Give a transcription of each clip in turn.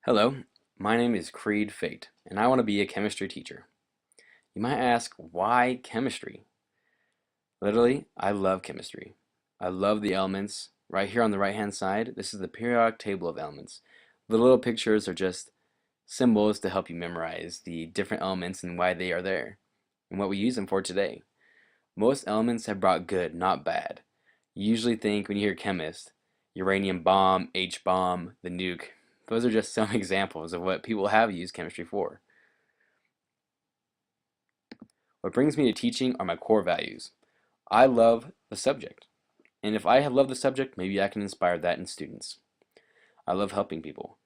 Hello, my name is Feigt, and I want to be a chemistry teacher. You might ask, why chemistry? Literally, I love chemistry. I love the elements. Right here on the right-hand side, this is the periodic table of elements. The little pictures are just symbols to help you memorize the different elements and why they are there, and what we use them for today. Most elements have brought good, not bad. You usually think when you hear chemist, uranium bomb, H bomb, the nuke. Those are just some examples of what people have used chemistry for. What brings me to teaching are my core values. I love the subject, and if I have loved the subject, maybe I can inspire that in students. I love helping people.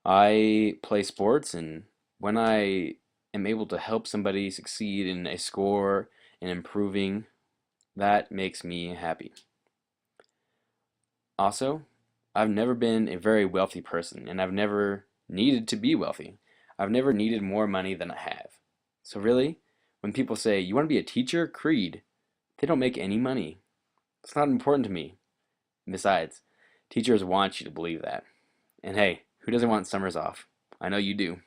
I play sports, and when I am able to help somebody succeed in a score and improving, that makes me happy. Also, I've never been a very wealthy person, and I've never needed to be wealthy. I've never needed more money than I have. So really, when people say, you want to be a teacher? Creed. They don't make any money. It's not important to me. Besides, teachers want you to believe that. And hey, who doesn't want summers off? I know you do.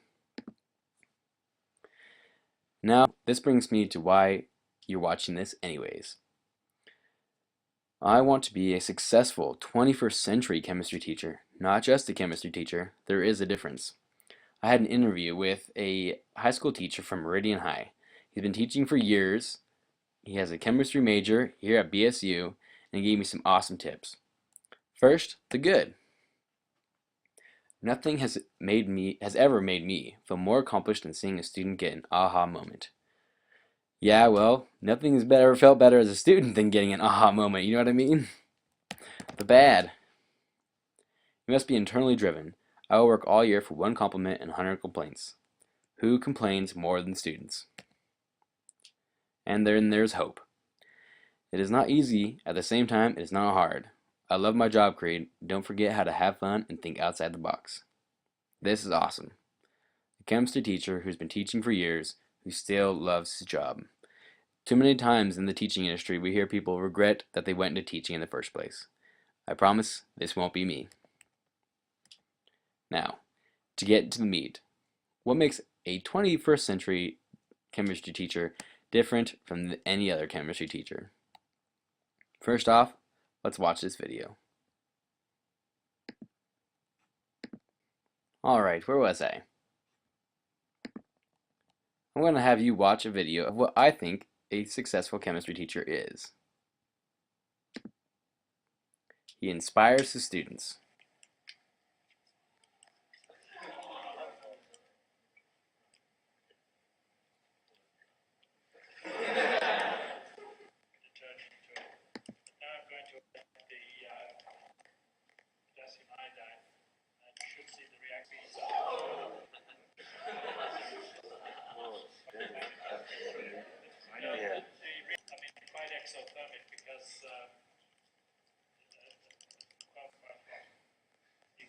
Now, this brings me to why you're watching this anyways. I want to be a successful 21st century chemistry teacher, not just a chemistry teacher. There is a difference. I had an interview with a high school teacher from Meridian High. He's been teaching for years. He has a chemistry major here at BSU, and he gave me some awesome tips. First, the good. Nothing has ever made me feel more accomplished than seeing a student get an aha moment. Yeah, well, nothing has ever felt better as a student than getting an aha moment, you know what I mean? The bad. You must be internally driven. I will work all year for one compliment and 100 complaints. Who complains more than students? And then there's hope. It is not easy, at the same time, it is not hard. I love my job, Creed. Don't forget how to have fun and think outside the box. This is awesome. A chemistry teacher who's been teaching for years, who still loves his job. Too many times in the teaching industry, we hear people regret that they went into teaching in the first place. I promise this won't be me. Now, to get to the meat, what makes a 21st century chemistry teacher different from any other chemistry teacher? First off, let's watch this video. Alright, where was I? I'm going to have you watch a video of what I think a successful chemistry teacher is. He inspires his students. Quite exothermic because the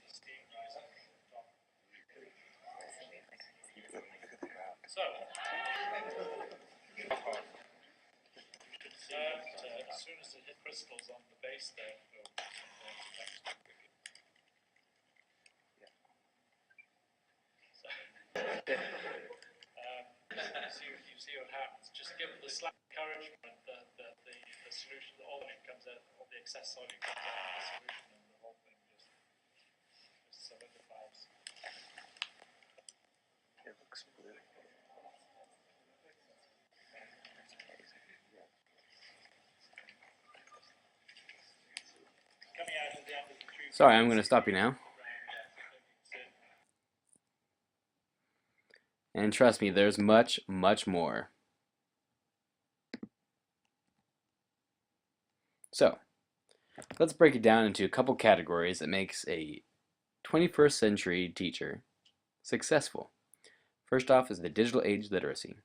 steam rising from the top. So, as soon as it hit crystals on the base there, we'll you see what happens. Just give it the slight encouragement that the solution, all of it comes out, all the excess solute comes out of the solution, and the whole thing just solidifies. It looks blue. Coming out at the end of the tube. Sorry, I'm going to stop you now. And trust me, there's much, much more. So, let's break it down into a couple categories that makes a 21st century teacher successful. First off is the digital age literacy.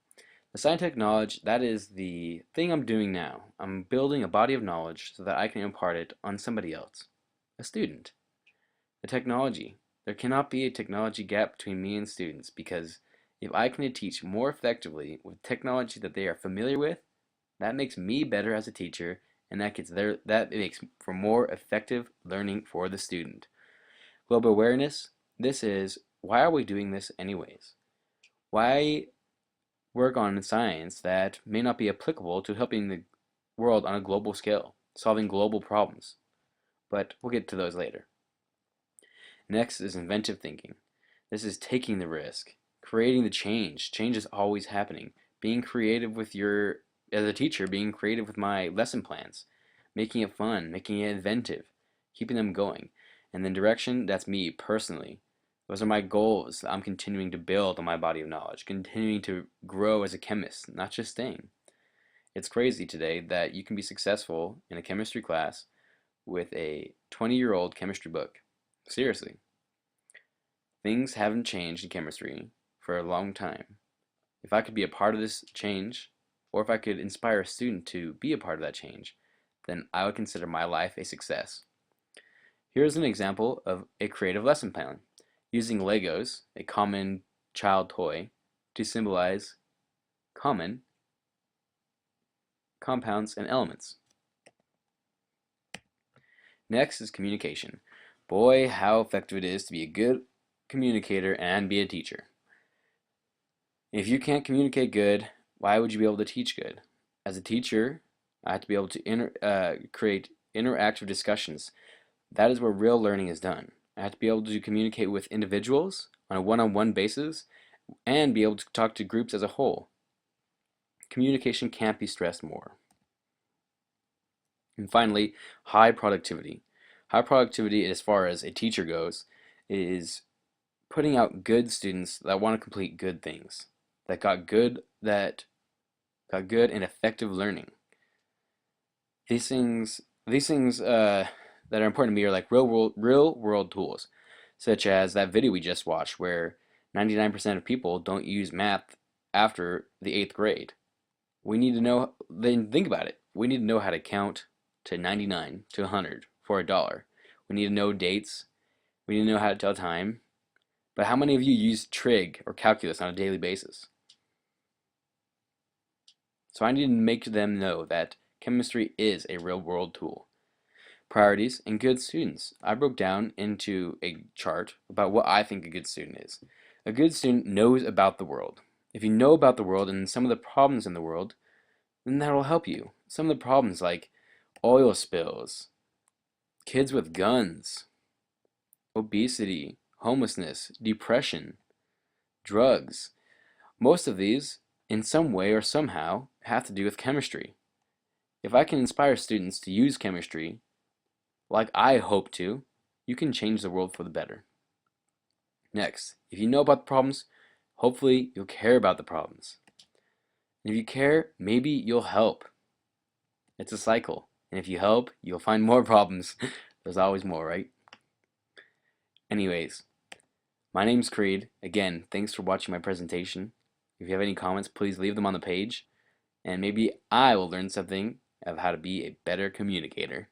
The scientific knowledge, that is the thing I'm doing now. I'm building a body of knowledge so that I can impart it on somebody else, a student. The technology. There cannot be a technology gap between me and students because if I can teach more effectively with technology that they are familiar with, that makes me better as a teacher, and that makes for more effective learning for the student. Global awareness. This is why are we doing this anyways? Why work on science that may not be applicable to helping the world on a global scale, solving global problems? But we'll get to those later. Next is inventive thinking. This is taking the risk, creating the change. Change is always happening. Being creative with as a teacher, being creative with my lesson plans, making it fun, making it inventive, keeping them going. And then direction, that's me personally. Those are my goals that I'm continuing to build on my body of knowledge, continuing to grow as a chemist, not just staying. It's crazy today that you can be successful in a chemistry class with a 20-year-old chemistry book. Seriously. Things haven't changed in chemistry for a long time. If I could be a part of this change, or if I could inspire a student to be a part of that change, then I would consider my life a success. Here's an example of a creative lesson plan, using Legos, a common child toy, to symbolize common compounds and elements. Next is communication. Boy, how effective it is to be a good communicator and be a teacher. If you can't communicate good, why would you be able to teach good? As a teacher, I have to be able to create interactive discussions. That is where real learning is done. I have to be able to communicate with individuals on a one-on-one basis and be able to talk to groups as a whole. Communication can't be stressed more. And finally, high productivity. High productivity, as far as a teacher goes, is putting out good students that want to complete good things, that got good and effective learning. These things that are important to me are like real world tools, such as that video we just watched, where 99% of people don't use math after the 8th grade. We need to know. Then think about it. We need to know how to count to 99 to 100 for a dollar. We need to know dates. We need to know how to tell time. But how many of you use trig or calculus on a daily basis? So I need to make them know that chemistry is a real world tool. Priorities and good students. I broke down into a chart about what I think a good student is. A good student knows about the world. If you know about the world and some of the problems in the world, then that'll help you. Some of the problems like oil spills, kids with guns, obesity, homelessness, depression, drugs. Most of these, in some way or somehow, have to do with chemistry. If I can inspire students to use chemistry like I hope to, you can change the world for the better. Next, if you know about the problems, hopefully you'll care about the problems. And if you care, maybe you'll help. It's a cycle. And if you help, you'll find more problems. There's always more, right? Anyways, my name's Creed. Again, thanks for watching my presentation. If you have any comments, please leave them on the page. And maybe I will learn something of how to be a better communicator.